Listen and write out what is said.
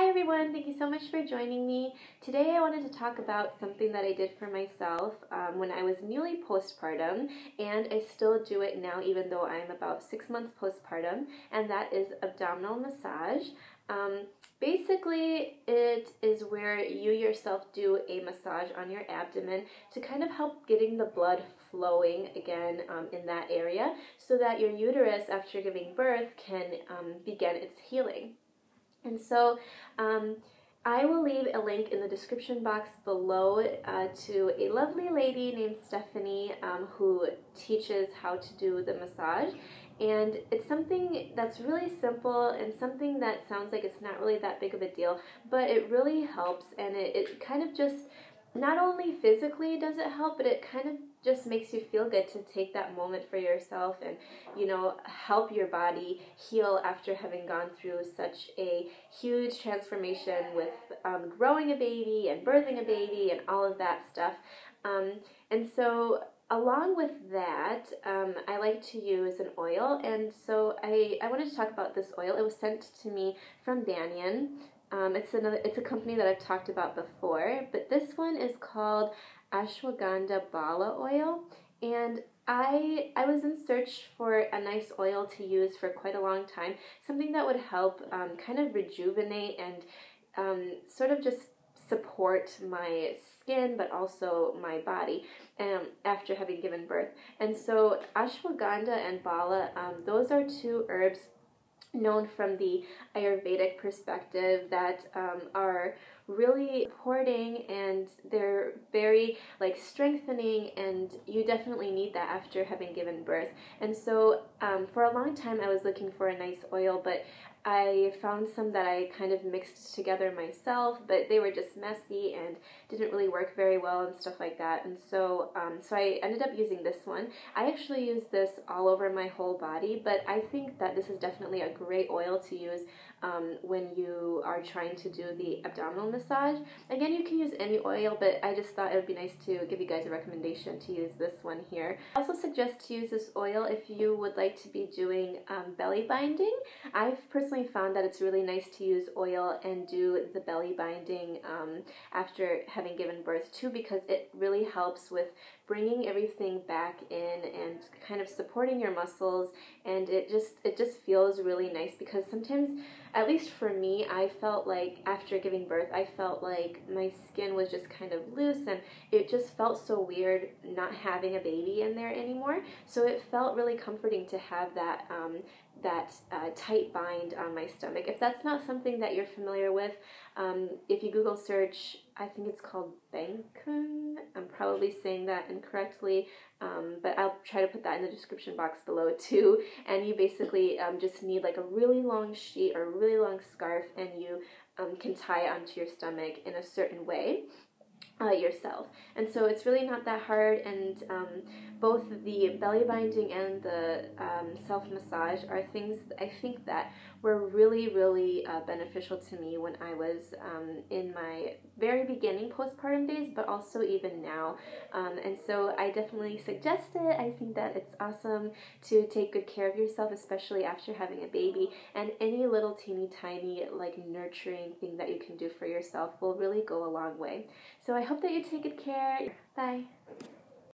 Hi everyone, thank you so much for joining me. Today I wanted to talk about something that I did for myself when I was newly postpartum, and I still do it now even though I'm about 6 months postpartum, and that is abdominal massage. Basically, it is where you yourself do a massage on your abdomen to kind of help getting the blood flowing again in that area so that your uterus after giving birth can begin its healing. And so I will leave a link in the description box below to a lovely lady named Stephanie who teaches how to do the massage. And it's something that's really simple and something that sounds like it's not really that big of a deal, but it really helps, and it kind of just, not only physically does it help, but it kind of just makes you feel good to take that moment for yourself and, you know, help your body heal after having gone through such a huge transformation with growing a baby and birthing a baby and all of that stuff. And so along with that, I like to use an oil, and so I wanted to talk about this oil. It was sent to me from Banyan. It's a company that I've talked about before, but this one is called ashwagandha bala oil, and I was in search for a nice oil to use for quite a long time, something that would help kind of rejuvenate and sort of just support my skin but also my body after having given birth. And so ashwagandha and bala, those are two herbs known from the Ayurvedic perspective that are really supporting, and they're very strengthening, and you definitely need that after having given birth. And so for a long time I was looking for a nice oil, but I found some that I kind of mixed together myself, but they were just messy and didn't really work very well and stuff like that. And so so I ended up using this one. I actually use this all over my whole body, but I think that this is definitely a great oil to use when you are trying to do the abdominal massage. Again, you can use any oil, but I just thought it would be nice to give you guys a recommendation to use this one here. I also suggest to use this oil if you would like to be doing belly binding. I've personally found that it's really nice to use oil and do the belly binding after having given birth too, because it really helps with bringing everything back in and kind of supporting your muscles, and it just feels really nice, because sometimes, at least for me, I felt like after giving birth, I felt like my skin was just kind of loose, and it just felt so weird not having a baby in there anymore. So it felt really comforting to have that tight bind on my stomach. If that's not something that you're familiar with, if you Google search, I think it's called Bankun. I'm probably saying that incorrectly, but I'll try to put that in the description box below too. And you basically just need like a really long sheet or a really long scarf, and you can tie it onto your stomach in a certain way yourself. And so it's really not that hard, and both the belly binding and the self-massage are things I think that were really, really beneficial to me when I was in my very beginning postpartum days, but also even now. And so I definitely suggest it. I think that it's awesome to take good care of yourself, especially after having a baby, and any little teeny tiny nurturing thing that you can do for yourself will really go a long way. So I hope that you take good care. Bye.